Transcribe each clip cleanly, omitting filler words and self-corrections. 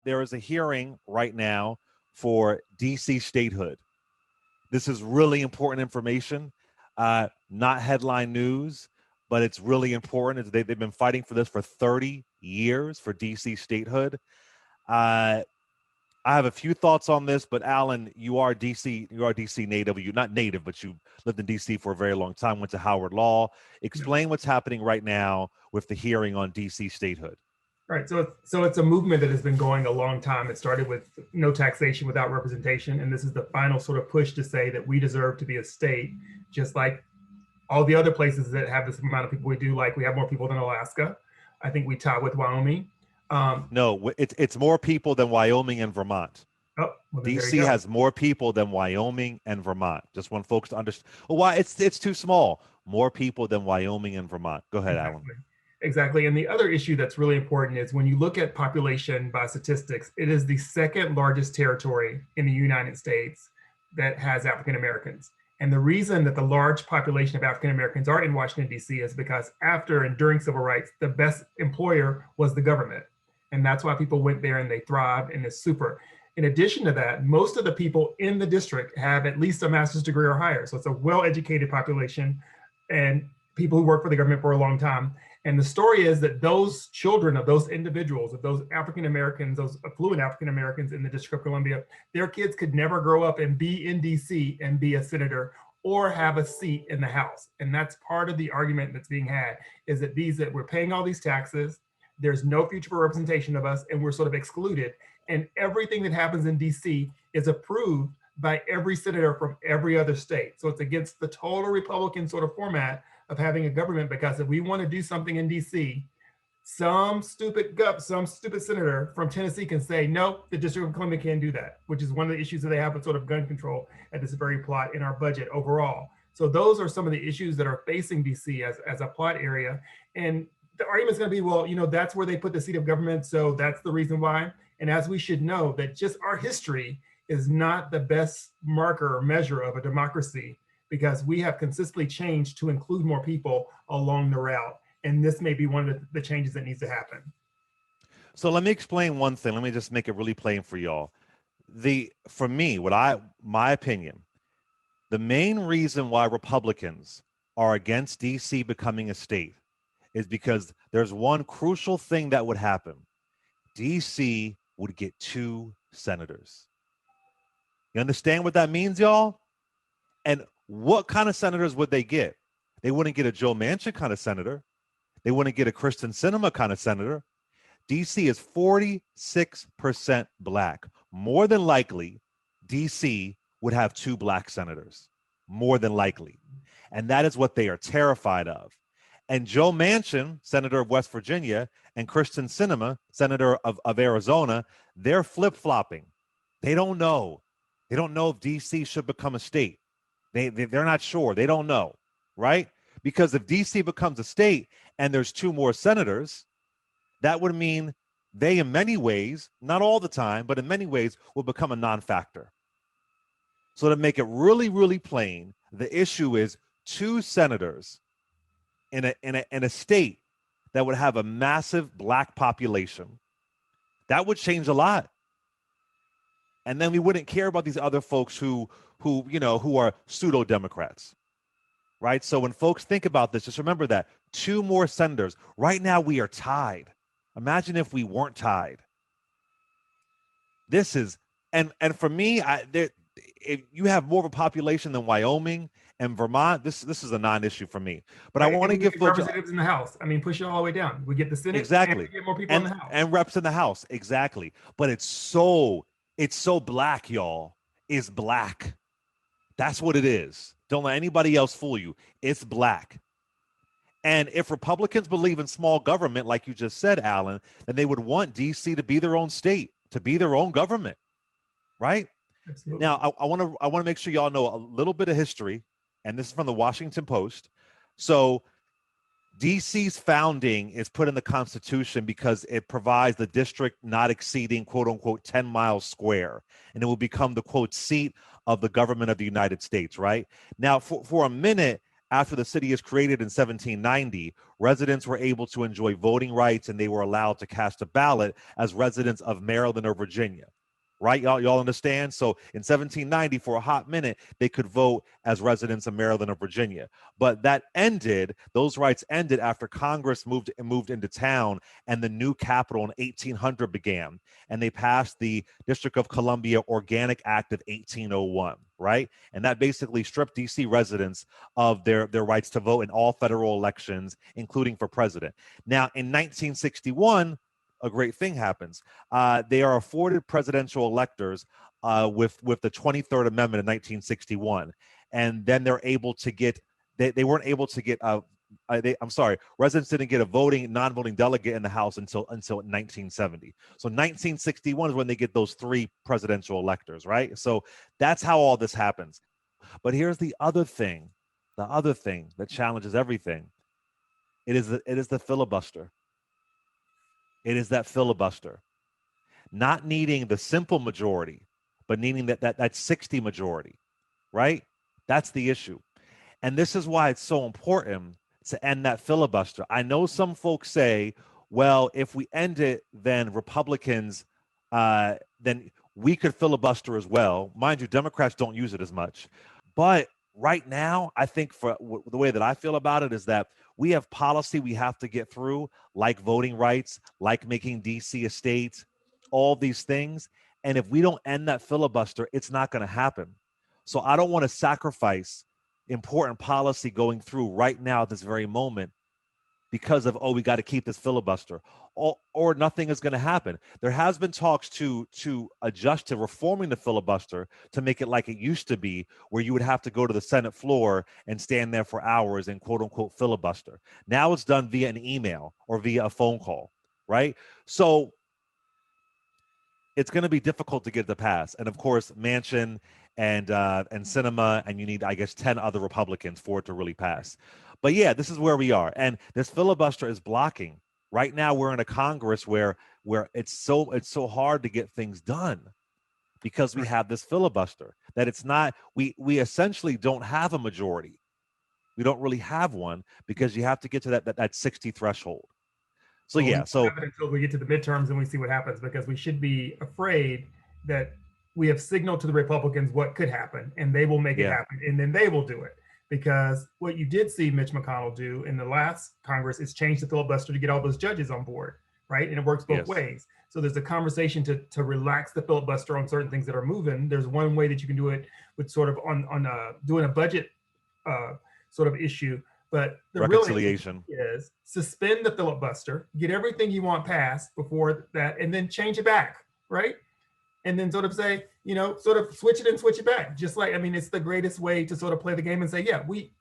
there is a hearing right now for DC statehood. This is really important information, not headline news, but it's really important. They've been fighting for this for 30 years for DC statehood. Uh, I have a few thoughts on this, but Alan, you are DC native. You're not native, but you lived in DC for a very long time, went to Howard Law. Explain what's happening right now with the hearing on DC statehood. Right. So it's a movement that has been going a long time. It started with no taxation without representation. And this is the final sort of push to say that we deserve to be a state, just like all the other places that have this amount of people we do. Like we have more people than Alaska. I think we tie with Wyoming. No, it's more people than Wyoming and Vermont. Oh, well, DC has more people than Wyoming and Vermont. Just want folks to understand. Well, why it's too small. More people than Wyoming and Vermont. Go ahead, exactly. Alan. Exactly. And the other issue that's really important is when you look at population by statistics, it is the second largest territory in the United States that has African Americans. And the reason that the large population of African Americans are in Washington, D.C. is because after and during civil rights, the best employer was the government. And that's why people went there and they thrived and it's super. In addition to that, most of the people in the district have at least a master's degree or higher. So it's a well-educated population and people who work for the government for a long time. And the story is that those children of those individuals, of those African Americans, those affluent African Americans in the District of Columbia, their kids could never grow up and be in DC and be a senator or have a seat in the House. And that's part of the argument that's being had, is that that we're paying all these taxes, there's no future for representation of us, and we're sort of excluded. And everything that happens in DC is approved by every senator from every other state. So it's against the total Republican sort of format of having a government, because if we want to do something in DC, some stupid senator from Tennessee can say, no, the District of Columbia can't do that, which is one of the issues that they have with sort of gun control at this very plot in our budget overall. So those are some of the issues that are facing DC as a plot area. And the argument is going to be, well, that's where they put the seat of government, so that's the reason why. And as we should know, that just our history is not the best marker or measure of a democracy, because we have consistently changed to include more people along the route. And this may be one of the changes that needs to happen. So let me explain one thing. Let me just make it really plain for y'all. For me, my opinion, the main reason why Republicans are against DC becoming a state is because there's one crucial thing that would happen. DC would get 2 senators. You understand what that means, y'all? And what kind of senators would they get? They wouldn't get a Joe Manchin kind of senator. They wouldn't get a Kristen Sinema kind of senator. DC is 46% black. More than likely, DC would have 2 black senators. More than likely. And that is what they are terrified of. And Joe Manchin, senator of West Virginia, and Kristen Sinema, senator of Arizona, they're flip-flopping. They don't know. They don't know if DC should become a state. They're not sure. They don't know, right? Because if DC becomes a state and there's 2 more senators, that would mean they, in many ways, not all the time, but in many ways, will become a non-factor. So to make it really, really plain, the issue is 2 senators in a state that would have a massive black population. That would change a lot. And then we wouldn't care about these other folks who are pseudo-Democrats, right? So when folks think about this, just remember that 2 more senators. Right now we are tied. Imagine if we weren't tied. This is, and for me, if you have more of a population than Wyoming and Vermont, this is a non-issue for me. But right. I want to give folks representatives in the House. I mean, push it all the way down. We get the Senate, exactly, and we get more people in the House, and reps in the House, exactly. But it's so black, y'all. It's black. That's what it is. Don't let anybody else fool you. It's black. And if Republicans believe in small government, like you just said, Alan, then they would want DC to be their own state, to be their own government, right? Absolutely. Now, I want to make sure y'all know a little bit of history, and this is from the Washington Post. So DC's founding is put in the Constitution because it provides the district not exceeding, quote unquote, 10 miles square, and it will become the, quote, seat of the government of the United States, right? Now, for a minute, after the city is created in 1790, residents were able to enjoy voting rights and they were allowed to cast a ballot as residents of Maryland or Virginia. Right? Y'all understand? So in 1790, for a hot minute, they could vote as residents of Maryland or Virginia. But that ended, those rights ended after Congress moved into town and the new capital in 1800 began. And they passed the District of Columbia Organic Act of 1801, right? And that basically stripped DC residents of their rights to vote in all federal elections, including for president. Now, in 1961, a great thing happens. They are afforded presidential electors with the 23rd Amendment in 1961, and then they're able to get. They weren't able to get. I'm sorry, residents didn't get a non-voting delegate in the House until 1970. So 1961 is when they get those 3 presidential electors, right? So that's how all this happens. But here's the other thing that challenges everything. It is the filibuster. It is that filibuster, not needing the simple majority, but needing that 60 majority, right? That's the issue. And this is why it's so important to end that filibuster. I know some folks say, well, if we end it, then Republicans, then we could filibuster as well. Mind you, Democrats don't use it as much. But right now, I think the way that I feel about it is that we have policy we have to get through, like voting rights, like making DC a state, all these things. And if we don't end that filibuster, it's not going to happen. So I don't want to sacrifice important policy going through right now at this very moment because of, we got to keep this filibuster, or nothing is going to happen. There has been talks to adjust to reforming the filibuster to make it like it used to be, where you would have to go to the Senate floor and stand there for hours and quote unquote filibuster. Now it's done via an email or via a phone call, right? So it's going to be difficult to get to pass. And of course, Manchin and Sinema, and you need, I guess, 10 other Republicans for it to really pass. But yeah, this is where we are. And this filibuster is blocking. Right now, we're in a Congress where it's so hard to get things done because we have this filibuster, that it's not, we essentially don't have a majority. We don't really have one because you have to get to that 60 threshold. So well, yeah, so until we get to the midterms and we see what happens, because we should be afraid that we have signaled to the Republicans what could happen, and they will make it happen, and then they will do it. Because what you did see Mitch McConnell do in the last Congress is change the filibuster to get all those judges on board, right? And it works both ways. So there's a conversation to relax the filibuster on certain things that are moving. There's one way that you can do it with sort of on doing a budget sort of issue. But the reconciliation is suspend the filibuster, get everything you want passed before that, and then change it back, right? And then sort of say, sort of switch it and switch it back. Just like, I mean, it's the greatest way to sort of play the game and say, yeah, we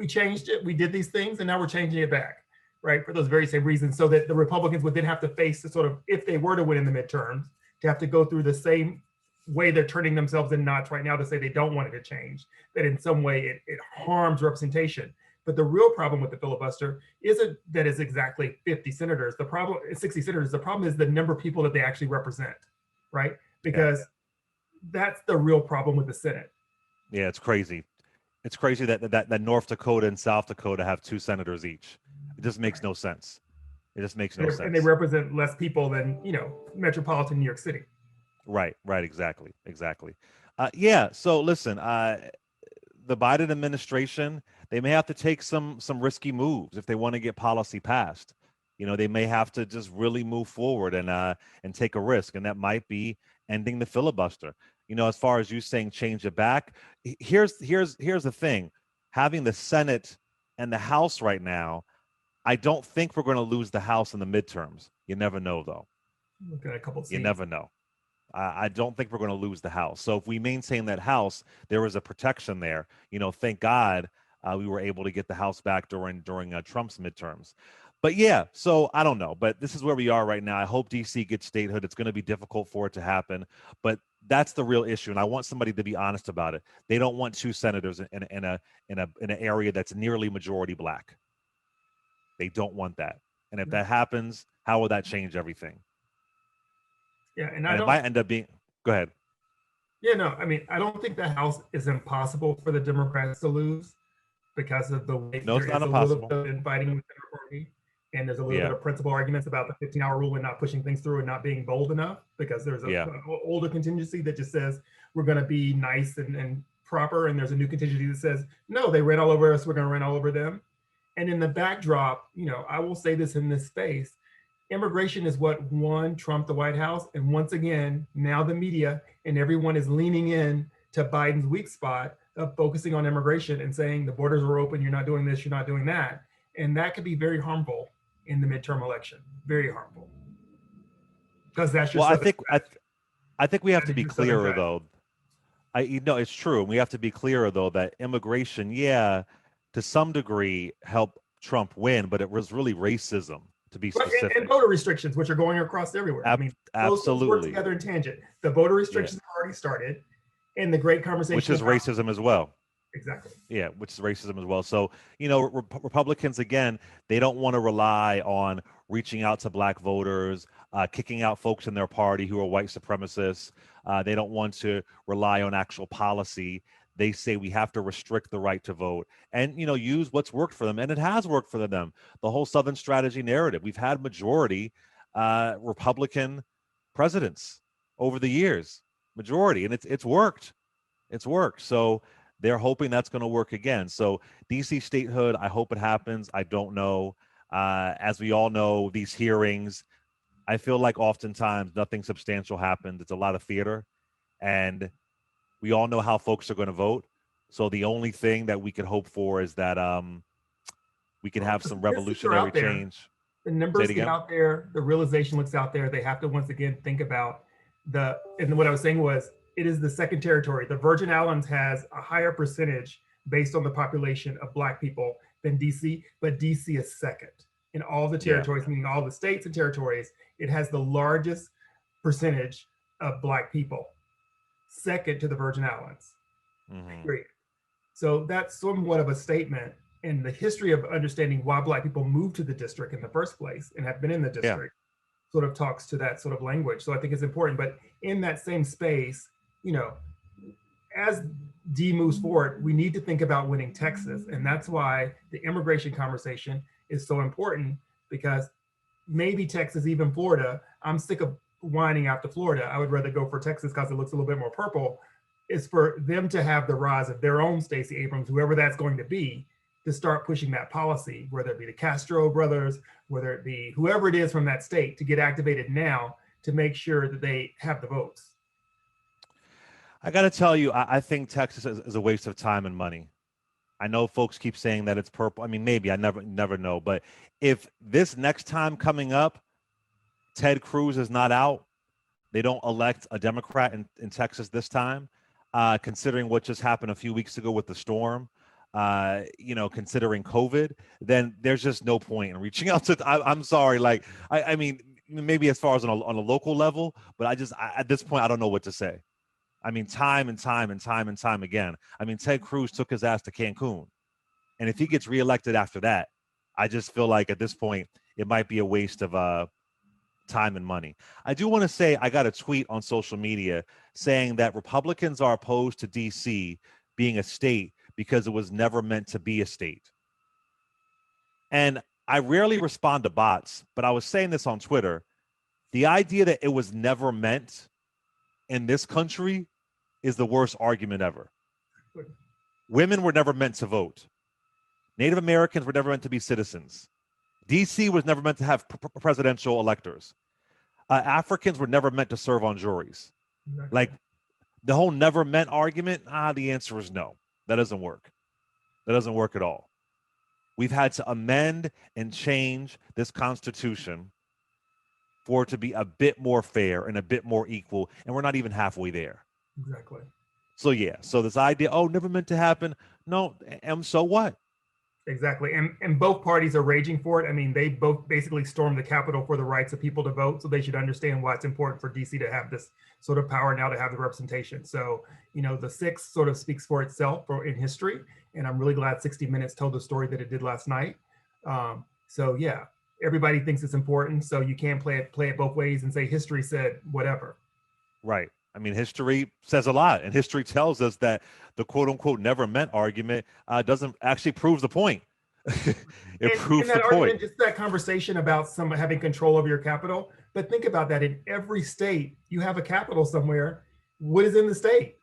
changed it, we did these things, and now we're changing it back, right? For those very same reasons, so that the Republicans would then have to face the sort of, if they were to win in the midterms, to have to go through the same way they're turning themselves in knots right now to say they don't want it to change, that in some way it harms representation. But the real problem with the filibuster isn't that it's exactly 50 senators. The problem is 60 senators. The problem is the number of people that they actually represent, right? Because that's the real problem with the Senate. Yeah, it's crazy. It's crazy that North Dakota and South Dakota have 2 senators each. It just makes no sense. It just makes no sense. And they represent less people than, metropolitan New York City. Right, exactly. Yeah, so listen, the Biden administration, they may have to take some risky moves if they want to get policy passed. They may have to just really move forward and take a risk, and that might be ending the filibuster. As far as you saying change it back, here's the thing: having the Senate and the House right now, I don't think we're going to lose the House in the midterms. You never know, though. Look at a couple seats. You never know. I don't think we're going to lose the House. So if we maintain that House, there was a protection there. Thank God we were able to get the House back during Trump's midterms. But yeah, so I don't know. But this is where we are right now. I hope DC gets statehood. It's going to be difficult for it to happen, but that's the real issue. And I want somebody to be honest about it. They don't want 2 senators in an area that's nearly majority Black. They don't want that. And if that happens, how will that change everything? Yeah, and it might end up being. Go ahead. Yeah, no, I mean, I don't think the House is impossible for the Democrats to lose, because of the way No, there it's not is a little impossible. bit of infighting within the party, and there's a little bit Yeah, of principal arguments about the 15-hour rule and not pushing things through and not being bold enough, because there's a yeah. older contingency that just says we're going to be nice and proper, and there's a new contingency that says no, they ran all over us, we're going to run all over them. And in the backdrop, I will say this in this space, immigration is what won Trump the White House. And once again, now the media and everyone is leaning in to Biden's weak spot of focusing on immigration and saying the borders are open, you're not doing this, you're not doing that. And that could be very harmful in the midterm election, very harmful. Because that's your Well, Southern I think we have that to is be your Southern clearer strategy. though. It's true, and we have to be clearer though that immigration, yeah, to some degree helped Trump win, but it was really racism, to be But and specific. voter restrictions, which are going across everywhere. I mean, those things work Absolutely, together in tangent. The voter yeah, restrictions have already started, and the great which conversation is about racism as well. exactly. Yeah, which is racism as well. So, Republicans, again, they don't want to rely on reaching out to black voters, kicking out folks in their party who are white supremacists. They don't want to rely on actual policy. They say we have to restrict the right to vote and, use what's worked for them. And it has worked for them. The whole Southern strategy narrative. We've had majority Republican presidents over the years, majority, and it's worked. It's worked. So they're hoping that's going to work again. So DC statehood, I hope it happens. I don't know. As we all know, these hearings, I feel like oftentimes nothing substantial happens. It's a lot of theater, and we all know how folks are going to vote. So the only thing that we can hope for is that we can Well, have the some statistics are revolutionary out there. change. The Say it numbers get again. out there. The realization looks out there. They have to once again think about and what I was saying was it is the second territory. The Virgin Islands has a higher percentage based on the population of Black people than DC, but DC is second in all the Yeah. territories, meaning all the states and territories. It has the largest percentage of Black people, second to the Virgin Islands, Hmm. period. So that's somewhat of a statement in the history of understanding why Black people moved to the district in the first place and have been in the Yeah. district, sort of talks to that sort of language. So I think it's important. But in that same space, as D moves forward, we need to think about winning Texas. And that's why the immigration conversation is so important, because maybe Texas, even Florida, I'm sick of whining after Florida. I would rather go for Texas because it looks a little bit more purple, is for them to have the rise of their own Stacey Abrams, whoever that's going to be, to start pushing that policy, whether it be the Castro brothers, whether it be whoever it is from that state, to get activated now to make sure that they have the votes. I got to tell you, I think Texas is a waste of time and money. I know folks keep saying that it's purple. I mean, maybe I never know. But if this next time coming up, Ted Cruz is not out, they don't elect a Democrat in Texas this time, considering what just happened a few weeks ago with the storm, considering COVID, then there's just no point in reaching out to. I'm sorry, like I mean, maybe as far as on a local level, but at this point I don't know what to say. I mean, time and time and time and time again. I mean, Ted Cruz took his ass to Cancun, and if he gets reelected after that, I just feel like at this point it might be a waste of time and money. I do want to say I got a tweet on social media saying that Republicans are opposed to DC being a state because it was never meant to be a state. And I rarely respond to bots, but I was saying this on Twitter. The idea that it was never meant in this country is the worst argument ever. Women were never meant to vote. Native Americans were never meant to be citizens. DC was never meant to have presidential electors. Africans were never meant to serve on juries. Exactly. Like the whole never meant argument, the answer is no. That doesn't work. That doesn't work at all. We've had to amend and change this Constitution for it to be a bit more fair and a bit more equal, and we're not even halfway there. Exactly. So yeah, so this idea, never meant to happen. No, and so what? Exactly. And both parties are raging for it. I mean, they both basically stormed the Capitol for the rights of people to vote. So they should understand why it's important for DC to have this sort of power now, to have the representation. So, the 6 sort of speaks for itself in history. And I'm really glad 60 Minutes told the story that it did last night. So yeah, everybody thinks it's important. So you can't play it both ways and say history said whatever. Right. I mean, history says a lot, and history tells us that the quote unquote never meant argument doesn't actually prove the point. It And proves the that point. argument, just that conversation about someone having control over your capital. But think about that, in every state, you have a capital somewhere. What is in the state,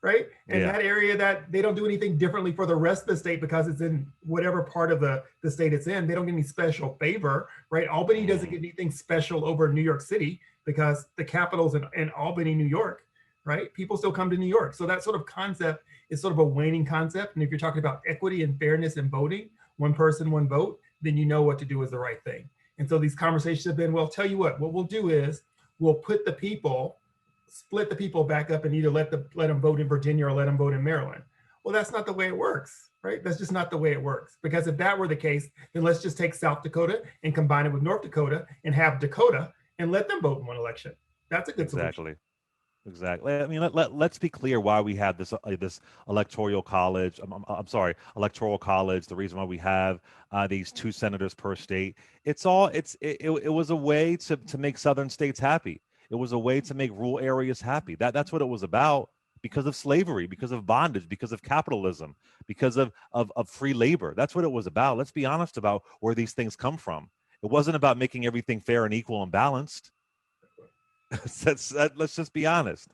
right? And Yeah. that area, that they don't do anything differently for the rest of the state because it's in whatever part of the state it's in. They don't get any special favor, right? Albany doesn't get anything special over New York City because the capital's in Albany, New York, right? People still come to New York. So that sort of concept is sort of a waning concept. And if you're talking about equity and fairness in voting, one person, one vote, then you know what to do is the right thing. And so these conversations have been, well, tell you what we'll do is we'll put the people, split the people back up and either let them vote in Virginia or let them vote in Maryland. Well, that's not the way it works, right? That's just not the way it works. Because if that were the case, then let's just take South Dakota and combine it with North Dakota and have Dakota and let them vote in one election. That's a good solution. Exactly. I mean, let's be clear why we have this electoral college. I'm sorry, electoral college. The reason why we have these 2 senators per state. It was a way to make southern states happy. It was a way to make rural areas happy. That's what it was about, because of slavery, because of bondage, because of capitalism, because of free labor. That's what it was about. Let's be honest about where these things come from. It wasn't about making everything fair and equal and balanced. Let's just be honest.